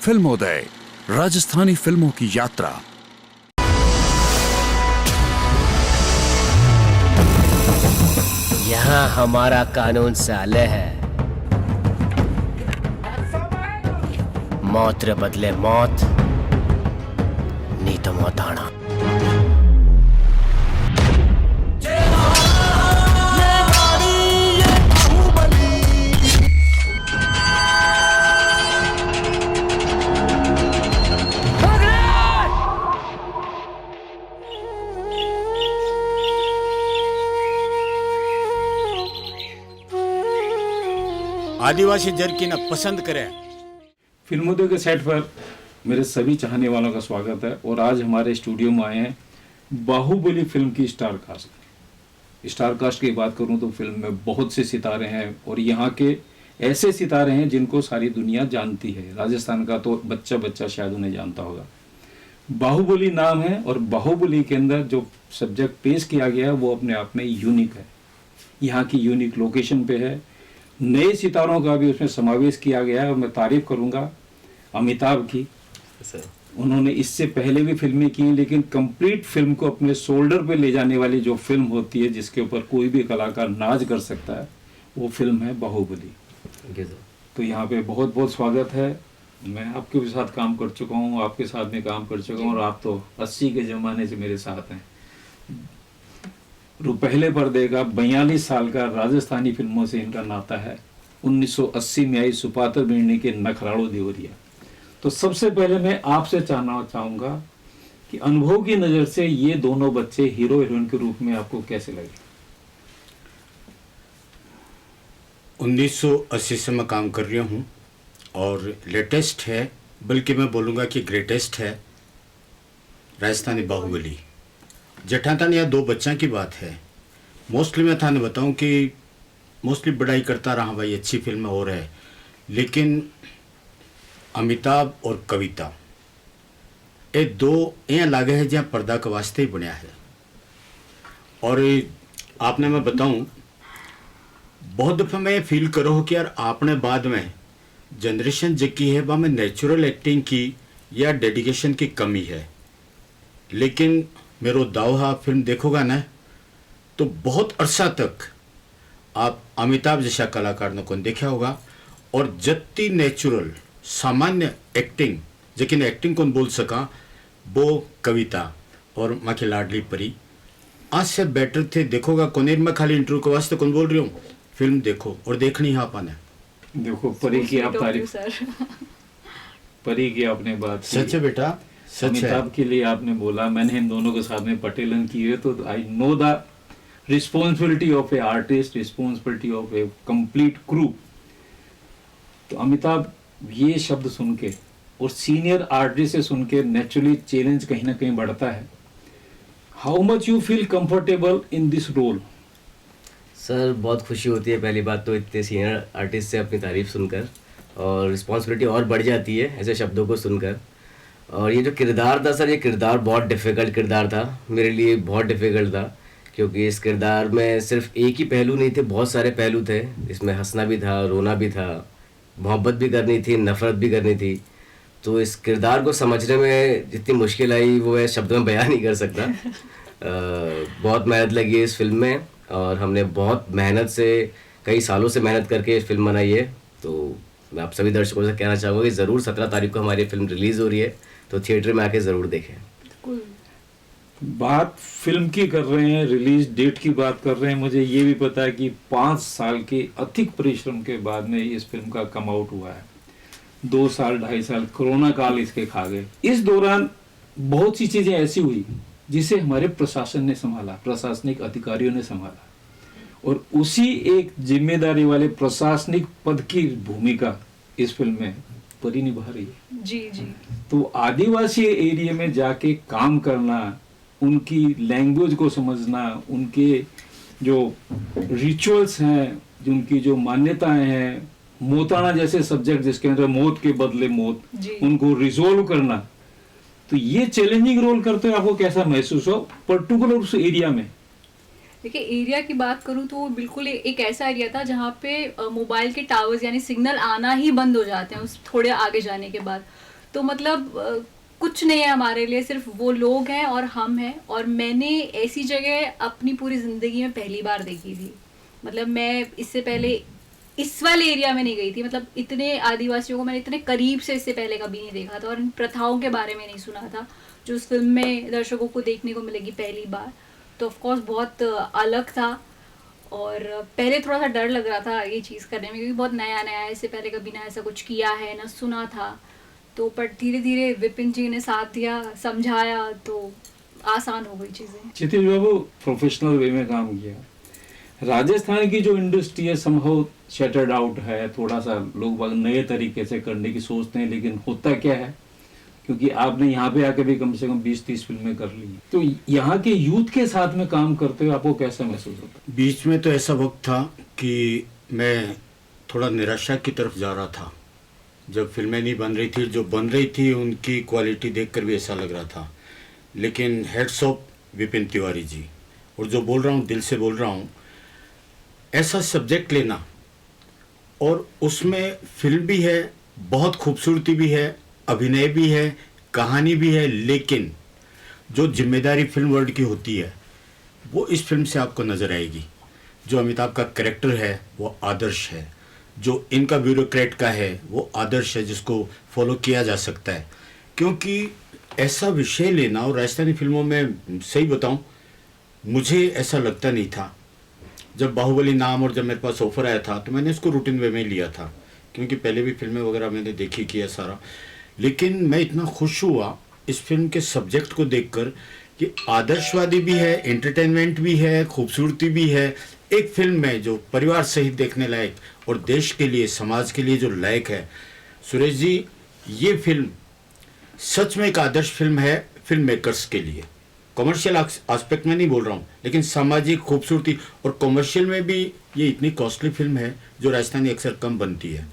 फिल्मोदय, राजस्थानी फिल्मों की यात्रा। यहाँ हमारा कानून साले है, मौत रे बदले मौत, नहीं तो मौत आना। आदिवासी जरकी न पसंद करें। फिल्मोदय के सेट पर मेरे सभी चाहने वालों का स्वागत है और आज हमारे स्टूडियो में आए हैं बाहुबली फिल्म की स्टार कास्ट की बात करूं तो फिल्म में बहुत से सितारे हैं और यहाँ के ऐसे सितारे हैं जिनको सारी दुनिया जानती है। राजस्थान का तो बच्चा बच्चा शायद उन्हें जानता होगा। बाहुबली नाम है और बाहुबली के अंदर जो सब्जेक्ट पेश किया गया है वो अपने आप में यूनिक है। यहाँ की यूनिक लोकेशन पे है, नए सितारों का भी उसमें समावेश किया गया है और मैं तारीफ करूंगा अमिताभ की। उन्होंने इससे पहले भी फिल्में की, लेकिन कंप्लीट फिल्म को अपने शोल्डर पे ले जाने वाली जो फिल्म होती है जिसके ऊपर कोई भी कलाकार नाज कर सकता है, वो फिल्म है बाहुबली। तो यहाँ पे बहुत बहुत स्वागत है। मैं आपके भी साथ काम कर चुका हूँ, आपके साथ में काम कर चुका हूँ और आप तो 80 के ज़माने से मेरे साथ हैं। पहले पर्दे का 42 साल का राजस्थानी फिल्मों से इनका नाता है। 1980 में आई सुपात्र बिरनी के नखराड़ो देवरिया। तो सबसे पहले मैं आपसे जानना चाहूंगा कि अनुभव की नजर से ये दोनों बच्चे हीरो हीरोइन के रूप में आपको कैसे लगे? 1980 से मैं काम कर रहा हूँ और लेटेस्ट है, बल्कि मैं बोलूँगा कि ग्रेटेस्ट है राजस्थानी बाहुबली। जठातान या दो बच्चा की बात है। मोस्टली मैं थाने बताऊं कि मोस्टली बड़ाई करता रहा भाई, अच्छी फिल्म और है, लेकिन अमिताभ और कविता ये दो यहाँ लागे हैं जहाँ पर्दा का वास्ते ही बनया है। और आपने मैं बताऊं बहुत दफ़ा मैं ये फील करो कि यार आपने बाद में जनरेशन जकी है वहाँ में नेचुरल एक्टिंग की या डेडिकेशन की कमी है, लेकिन मेरो दावा फिल्म देखोगा ना तो बहुत अरसा तक आप अमिताभ जैसा कलाकार ने कौन देखा होगा। और जत्ती नेचुरल सामान्य एक्टिंग लेकिन एक्टिंग कौन बोल सका वो कविता और माँ की लाडली परी आज से बेटर थे। देखोगा कौन, मैं खाली इंटरव्यू के वास्ते कौन बोल रही हूँ, फिल्म देखो और देखनी है आपने। देखो परी की आप तारीफ, परी की आपने बात सच है बेटा, अमिताभ के लिए आपने बोला, मैंने इन दोनों के साथ में पटेलन की है, तो I know the responsibility of a artist, responsibility of A complete crew. तो अमिताभ ये शब्द सुन के और सीनियर आर्टिस्ट से सुन के नेचुरली चैलेंज कहीं ना कहीं बढ़ता है। How much you feel comfortable in this role? Sir बहुत खुशी होती है पहली बात तो इतने सीनियर आर्टिस्ट से अपनी तारीफ सुनकर, और रिस्पॉन्सिबिलिटी और बढ़ जाती है ऐसे शब्दों को सुनकर। और ये जो किरदार था सर, ये किरदार बहुत डिफ़िकल्ट किरदार था मेरे लिए, बहुत डिफ़िकल्ट था, क्योंकि इस किरदार में सिर्फ एक ही पहलू नहीं थे, बहुत सारे पहलू थे। इसमें हंसना भी था, रोना भी था, मोहब्बत भी करनी थी, नफ़रत भी करनी थी। तो इस किरदार को समझने में जितनी मुश्किल आई वो मैं शब्दों में बयान नहीं कर सकता। बहुत मेहनत लगी है इस फिल्म में और हमने बहुत मेहनत से, कई सालों से मेहनत करके इस फिल्म बनाई है। तो मैं आप सभी दर्शकों से कहना चाहूँगा कि ज़रूर 17 तारीख को हमारी फिल्म रिलीज़ हो रही है, तो थिएटर में आके ज़रूर देखें। बात फिल्म की कर रहे हैं, रिलीज डेट की बात कर रहे हैं, मुझे ये भी पता है कि 5 साल के अधिक परिश्रम के बाद में इस फिल्म का कम आउट हुआ है। 2 साल 2.5 साल कोरोना काल इसके खा गए। इस दौरान बहुत सी चीजें ऐसी हुई जिसे हमारे प्रशासन ने संभाला, प्रशासनिक अधिकारियों ने संभाला, और उसी एक जिम्मेदारी वाले प्रशासनिक पद की भूमिका इस फिल्म में परी निभा रही है। जी जी। तो आदिवासी एरिया में जाके काम करना, उनकी लैंग्वेज को समझना, उनके जो रिचुअल्स हैं, उनकी जो मान्यताएं हैं, मोताना जैसे सब्जेक्ट जिसके अंदर मौत के बदले मौत, उनको रिजोल्व करना, तो ये चैलेंजिंग रोल करते हुए आपको कैसा महसूस हो पर्टिकुलर उस एरिया में? देखिए, एरिया की बात करूँ तो वो बिल्कुल एक ऐसा एरिया था जहाँ पे मोबाइल के टावर्स यानी सिग्नल आना ही बंद हो जाते हैं उस थोड़े आगे जाने के बाद। तो मतलब कुछ नहीं है हमारे लिए, सिर्फ वो लोग हैं और हम हैं। और मैंने ऐसी जगह अपनी पूरी ज़िंदगी में पहली बार देखी थी। मतलब मैं इससे पहले इस वाले एरिया में नहीं गई थी, मतलब इतने आदिवासियों को मैंने इतने करीब से इससे पहले कभी नहीं देखा था और इन प्रथाओं के बारे में नहीं सुना था जो उस फिल्म में दर्शकों को देखने को मिलेगी पहली बार। तो ऑफ कोर्स बहुत अलग था और पहले थोड़ा सा डर लग रहा था ये चीज़ करने में, क्योंकि बहुत नया नया है, इससे पहले कभी ना ऐसा कुछ किया है ना सुना था। तो पर धीरे धीरे विपिन जी ने साथ दिया, समझाया, तो आसान हो गई चीज़ें। क्षितिज बाबू प्रोफेशनल वे में काम किया। राजस्थान की जो इंडस्ट्री है समहाउ शटर्ड आउट है, थोड़ा सा लोग बाग नए तरीके से करने की सोचते हैं, लेकिन होता क्या है, क्योंकि आपने यहाँ पे आके भी कम से कम 20-30 फिल्में कर ली, तो यहाँ के यूथ के साथ में काम करते हुए आपको कैसा महसूस होता है? बीच में तो ऐसा वक्त था कि मैं थोड़ा निराशा की तरफ जा रहा था, जब फिल्में नहीं बन रही थी, जो बन रही थी उनकी क्वालिटी देखकर भी ऐसा लग रहा था। लेकिन हेड्स ऑफ विपिन तिवारी जी, और जो बोल रहा हूँ दिल से बोल रहा हूँ, ऐसा सब्जेक्ट लेना और उसमें फिल्म भी है, बहुत खूबसूरती भी है, अभिनय भी है, कहानी भी है, लेकिन जो जिम्मेदारी फिल्म वर्ल्ड की होती है वो इस फिल्म से आपको नज़र आएगी। जो अमिताभ का कैरेक्टर है वो आदर्श है, जो इनका ब्यूरोक्रेट का है वो आदर्श है, जिसको फॉलो किया जा सकता है। क्योंकि ऐसा विषय लेना, और राजस्थानी फिल्मों में सही बताऊं, मुझे ऐसा लगता नहीं था। जब बाहुबली नाम और जब मेरे पास ऑफर आया था तो मैंने इसको रूटीन वे में लिया था, क्योंकि पहले भी फिल्में वगैरह मैंने देखी किया सारा। लेकिन मैं इतना खुश हुआ इस फिल्म के सब्जेक्ट को देखकर कि आदर्शवादी भी है, एंटरटेनमेंट भी है, खूबसूरती भी है, एक फिल्म में जो परिवार सहित देखने लायक और देश के लिए, समाज के लिए जो लायक है। सुरेश जी, ये फिल्म सच में एक आदर्श फिल्म है फिल्म मेकर्स के लिए। कॉमर्शियल एस्पेक्ट में नहीं बोल रहा हूँ, लेकिन सामाजिक खूबसूरती और कॉमर्शियल में भी ये इतनी कॉस्टली फिल्म है जो राजस्थानी अक्सर कम बनती है।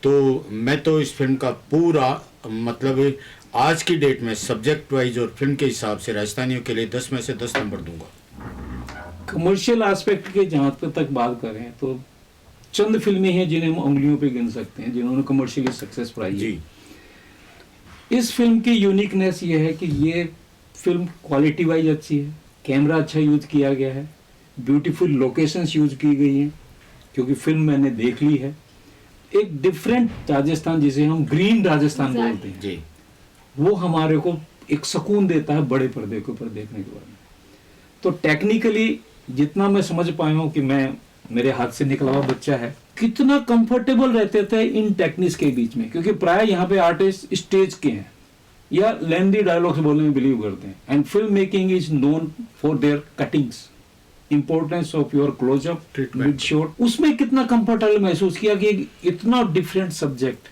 तो मैं तो इस फिल्म का पूरा मतलब आज की डेट में सब्जेक्ट वाइज और फिल्म के हिसाब से राजस्थानियों के लिए 10 में से 10 नंबर दूंगा। कमर्शियल एस्पेक्ट के जहाँ तक बात करें तो चंद फिल्में हैं जिन्हें हम उंगलियों पे गिन सकते हैं जिन्होंने कमर्शियली सक्सेस पाई है। जी, इस फिल्म की यूनिकनेस ये है कि ये फिल्म क्वालिटी वाइज अच्छी है, कैमरा अच्छा यूज किया गया है, ब्यूटीफुल लोकेशंस यूज की गई हैं, क्योंकि फिल्म मैंने देख ली है। एक डिफरेंट राजस्थान, जिसे हम ग्रीन राजस्थान बोलते हैं, जी, वो हमारे को एक सुकून देता है बड़े पर्दे के ऊपर देखने के बाद में। तो टेक्निकली जितना मैं समझ पाया हूँ कि मैं, मेरे हाथ से निकला हुआ बच्चा है, कितना कंफर्टेबल रहते थे इन टेक्निक्स के बीच में, क्योंकि प्राय यहाँ पे आर्टिस्ट स्टेज के हैं या लेंदी डायलॉग्स बोलने में बिलीव करते हैं। And film making is known for their cuttings, importance of your close up, Treatment. Mid shot. उसमें कितना कंफर्टेबल महसूस किया कि इतना डिफरेंट सब्जेक्ट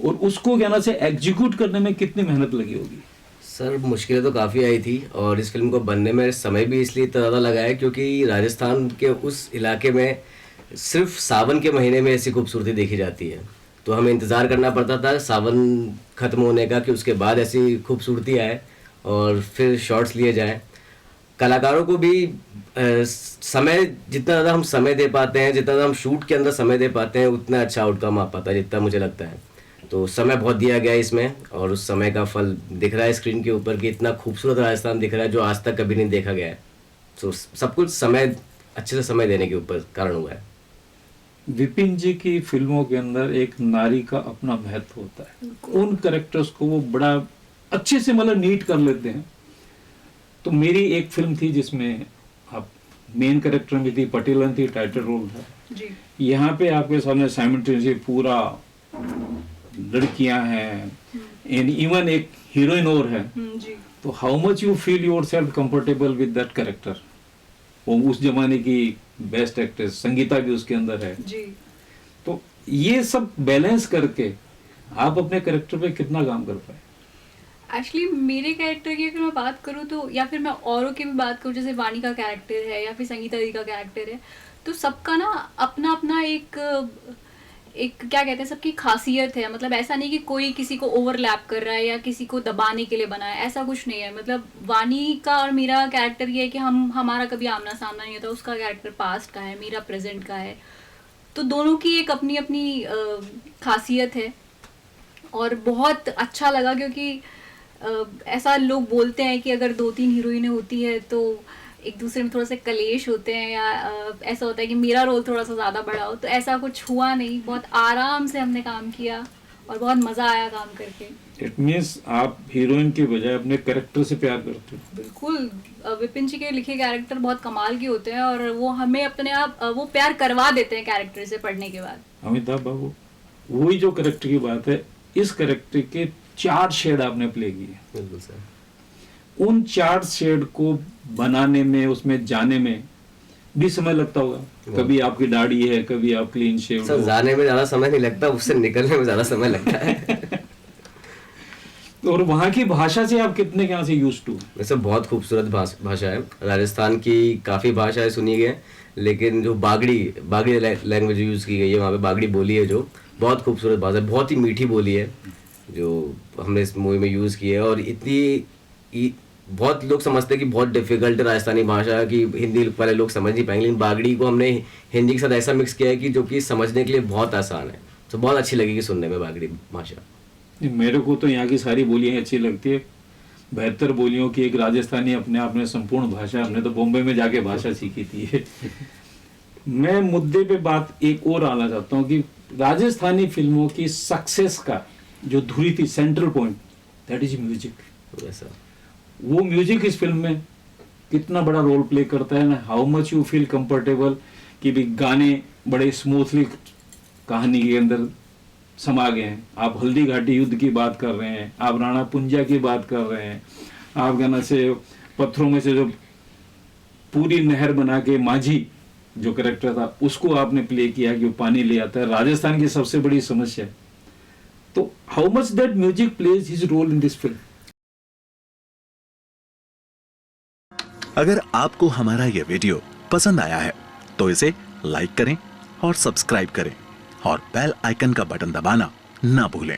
और उसको कहना से एग्जीक्यूट करने में कितनी मेहनत लगी होगी? सर मुश्किलें तो काफ़ी आई थी और इस फिल्म को बनने में समय भी इसलिए इतना ज़्यादा लगा है क्योंकि राजस्थान के उस इलाके में सिर्फ सावन के महीने में ऐसी खूबसूरती देखी जाती है। तो हमें इंतज़ार करना पड़ता था सावन ख़त्म होने का कि उसके बाद ऐसी खूबसूरती आए और फिर शॉट्स लिए जाएं। कलाकारों को भी समय, जितना ज़्यादा हम समय दे पाते हैं, जितना ज़्यादा हम शूट के अंदर समय दे पाते हैं, उतना अच्छा आउटकम आ पाता है, जितना मुझे लगता है। तो समय बहुत दिया गया है इसमें और उस समय का फल दिख रहा है स्क्रीन के ऊपर कि इतना खूबसूरत राजस्थान दिख रहा है जो आज तक कभी नहीं देखा गया है। तो सब कुछ समय, अच्छे से समय देने के ऊपर कारण हुआ है। विपिन जी की फिल्मों के अंदर एक नारी का अपना महत्व होता है, उन कैरेक्टर्स को वो बड़ा अच्छे से मतलब नीट कर लेते हैं। तो मेरी एक फिल्म थी जिसमें आप मेन कैरेक्टर में थी, पटेलन थी, टाइटल रोल था जी। यहाँ पे आपके सामने साइमल्टेनियसली पूरा लड़कियां हैं एंड इवन एक हीरोइन और है। जी। तो how much you feel yourself comfortable with that character? वो उस जमाने की बेस्ट एक्ट्रेस संगीता भी उसके अंदर है जी। तो ये सब बैलेंस करके आप अपने कैरेक्टर पे कितना काम कर पाए? एक्चुअली मेरे कैरेक्टर की अगर मैं बात करूँ तो, या फिर मैं औरों की भी बात करूँ, जैसे वाणी का कैरेक्टर है या फिर संगीता दी का कैरेक्टर है, तो सबका ना अपना अपना एक क्या कहते हैं, सबकी खासियत है। मतलब ऐसा नहीं कि कोई किसी को ओवरलैप कर रहा है या किसी को दबाने के लिए बना है, ऐसा कुछ नहीं है। मतलब वाणी का और मेरा कैरेक्टर ये है कि हमारा कभी आमना सामना नहीं होता। उसका कैरेक्टर पास्ट का है, मेरा प्रेजेंट का है, तो दोनों की एक अपनी अपनी खासियत है। और बहुत अच्छा लगा क्योंकि ऐसा लोग बोलते हैं कि अगर 2-3 हीरोइनें होती है तो एक दूसरे में थोड़ा सा कलेश होते हैं या ऐसा होता है कि मेरा रोल थोड़ा सा ज़्यादा बड़ा हो, तो ऐसा कुछ हुआ नहीं। बहुत आराम से हमने काम किया और बहुत मज़ा आया काम करके। इट मीन्स आप हीरोइन के बजाय अपने कैरेक्टर से प्यार करते हो। बिल्कुल, विपिन जी के लिखे कैरेक्टर बहुत कमाल के होते हैं और वो हमें अपने आप वो प्यार करवा देते हैं कैरेक्टर से पढ़ने के बाद। अमिताभ बाबू, वही जो कैरेक्टर की बात है, इस कैरेक्टर के 4 शेड आपने प्ले किए। बिल्कुल सर। उन 4 शेड को बनाने में, उसमें जाने में भी समय लगता होगा। कभी आपकी दाढ़ी है, कभी आप क्लीन शेव सर, जाने में ज्यादा समय नहीं लगता, उससे निकलने में ज्यादा समय लगता है। और वहाँ की भाषा से आप कितने यहाँ से यूज टू? वैसे बहुत खूबसूरत भाषा है। राजस्थान की काफ़ी भाषाएं सुनी गई, लेकिन जो बागड़ी लैंग्वेज यूज़ की गई है वहाँ पे, बागड़ी बोली है जो बहुत खूबसूरत भाषा है, बहुत ही मीठी बोली है जो हमने इस मूवी में यूज़ की है। और बहुत लोग समझते हैं कि बहुत डिफिकल्ट है राजस्थानी भाषा, कि हिंदी वाले लोग समझ नहीं पाएंगे, लेकिन बागड़ी को हमने हिंदी के साथ ऐसा मिक्स किया है कि जो कि समझने के लिए बहुत आसान है। तो बहुत अच्छी लगेगी सुनने में बागड़ी भाषा। मेरे को तो यहाँ की सारी बोलियाँ अच्छी लगती है। 72 बोलियों की एक राजस्थानी अपने आप में संपूर्ण भाषा। हमने तो बॉम्बे में जाके भाषा सीखी थी। मैं मुद्दे पे बात एक और आना चाहता हूँ कि राजस्थानी फिल्मों की सक्सेस का जो धुरी थी, central point, that is music. वैसा वो म्यूजिक इस फिल्म में कितना बड़ा रोल प्ले करता है ना। How much you feel comfortable कि भी गाने बड़े स्मूथली कहानी के अंदर समा गए हैं। आप हल्दी घाटी युद्ध की बात कर रहे हैं, आप राणा पुंजा की बात कर रहे हैं, आप गाना से पत्थरों में से जो पूरी नहर बना के माझी जो कैरेक्टर था उसको आपने प्ले किया कि वो पानी ले आता है, राजस्थान की सबसे बड़ी समस्या है। तो how much that music plays his role in this film? अगर आपको हमारा यह वीडियो पसंद आया है तो इसे लाइक करें और सब्सक्राइब करें और बेल आइकन का बटन दबाना ना भूलें।